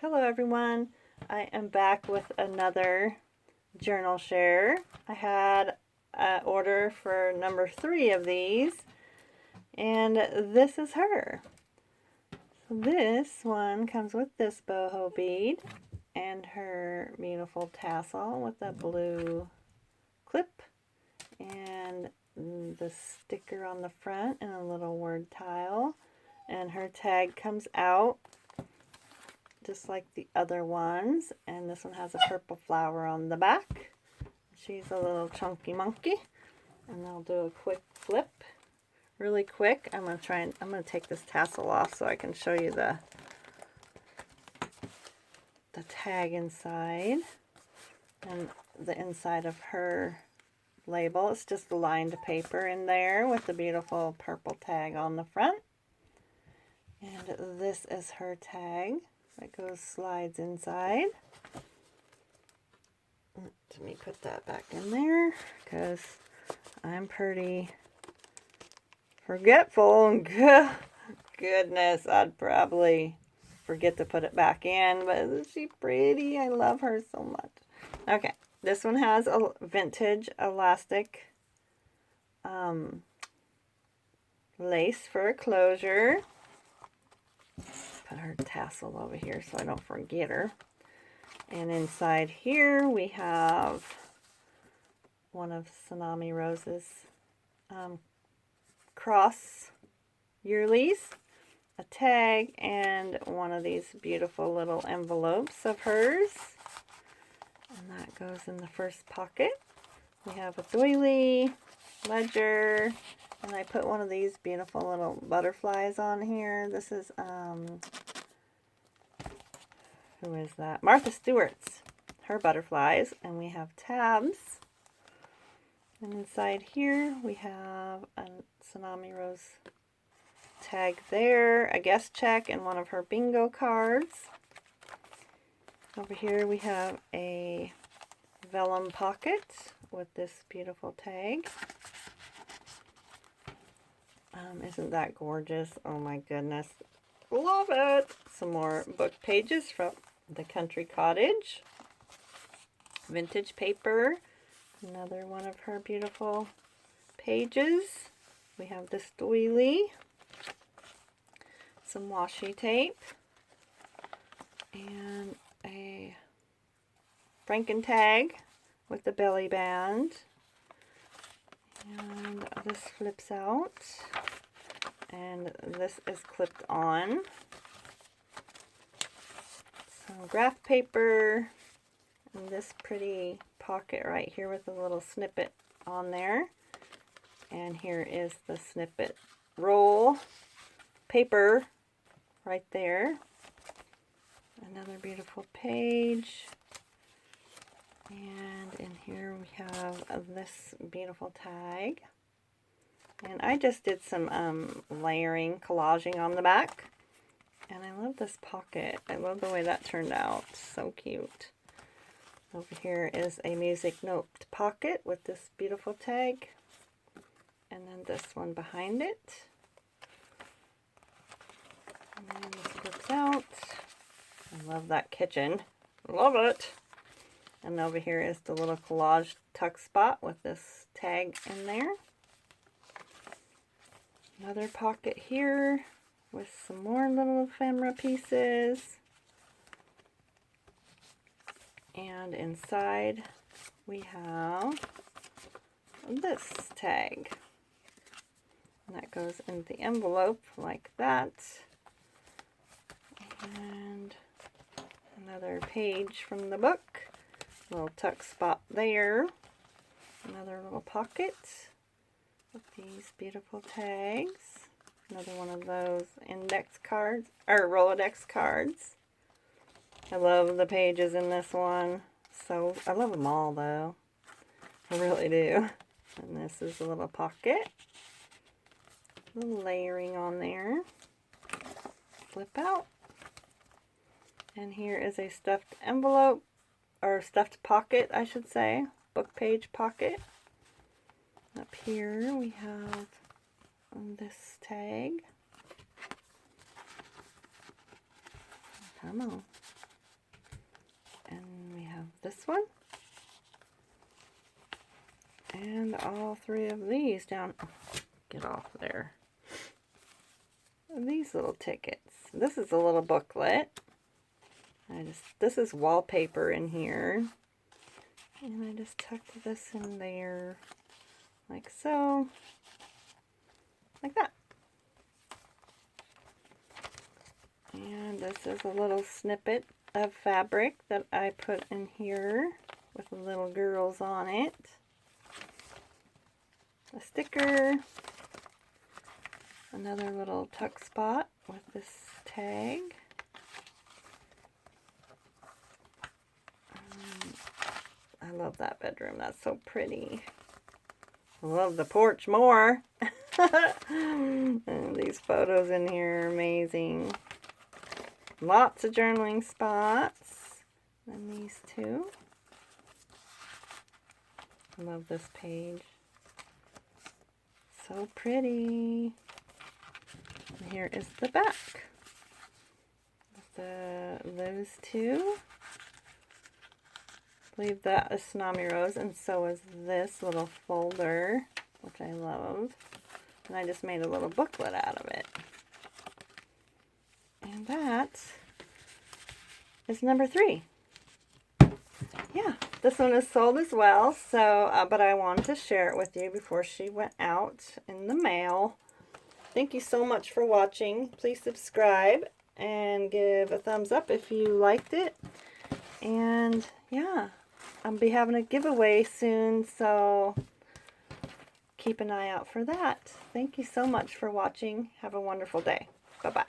Hello everyone, I am back with another journal share. I had an order for number 3 of these, and this is her. So this one comes with this boho bead and her beautiful tassel with a blue clip and the sticker on the front and a little word tile, and her tag comes out just like the other ones, and this one has a purple flower on the back. She's a little chunky monkey, and I'll do a quick flip really quick. I'm gonna take this tassel off so I can show you the tag inside and the inside of her label. It's just lined paper in there with the beautiful purple tag on the front, and this is her tag. It slides inside. Let me put that back in there because I'm pretty forgetful, and goodness, I'd probably forget to put it back in, but isn't she pretty? I love her so much. Okay, this one has a vintage elastic lace for a closure. Put her tassel over here so I don't forget her. And inside here we have one of Tsunami Rose's cross yearlies, a tag, and one of these beautiful little envelopes of hers. And that goes in the first pocket. We have a doily, ledger, and I put one of these beautiful little butterflies on here. This is, who is that? Martha Stewart's, her butterflies. And we have tabs. And inside here we have a Tsunami Rose tag there, a guest check, and one of her bingo cards. Over here we have a vellum pocket with this beautiful tag. Isn't that gorgeous? Oh my goodness. Love it! Some more book pages from the Country Cottage. Vintage paper. Another one of her beautiful pages. We have this doily. Some washi tape. And a Franken tag with the belly band. And this flips out, and this is clipped on. Some graph paper, and this pretty pocket right here with a little snippet on there. And here is the snippet roll paper right there. Another beautiful page. And in here we have this beautiful tag. And I just did some layering, collaging on the back. And I love this pocket. I love the way that turned out. So cute. Over here is a music note pocket with this beautiful tag. And then this one behind it. And then this flips out. I love that kitchen. Love it. And over here is the little collage tuck spot with this tag in there. Another pocket here with some more little ephemera pieces. And inside we have this tag. And that goes in the envelope like that. And another page from the book. Little tuck spot there. Another little pocket with these beautiful tags. Another one of those index cards, or Rolodex cards. I love the pages in this one. So, I love them all though. I really do. And this is a little pocket. A little layering on there. Flip out. And here is a stuffed envelope. Or stuffed pocket, I should say. Book page pocket. Up here we have this tag. Come on. this one. And all 3 of these down. Get off there. These little tickets. This is a little booklet. This is wallpaper in here. And I just tucked this in there like so. Like that. And this is a little snippet of fabric that I put in here with the little girls on it. A sticker. Another little tuck spot with this tag. I love that bedroom. That's so pretty. I love the porch more. And these photos in here are amazing. Lots of journaling spots. And these 2. I love this page. So pretty. And here is the back. Those 2. I believe that is Tsunami Rose, and so is this little folder, which I love. And I just made a little booklet out of it. And that is number 3. Yeah, this one is sold as well, so but I wanted to share it with you before she went out in the mail. Thank you so much for watching. Please subscribe and give a thumbs up if you liked it. And yeah, I'll be having a giveaway soon, so keep an eye out for that. Thank you so much for watching. Have a wonderful day. Bye-bye.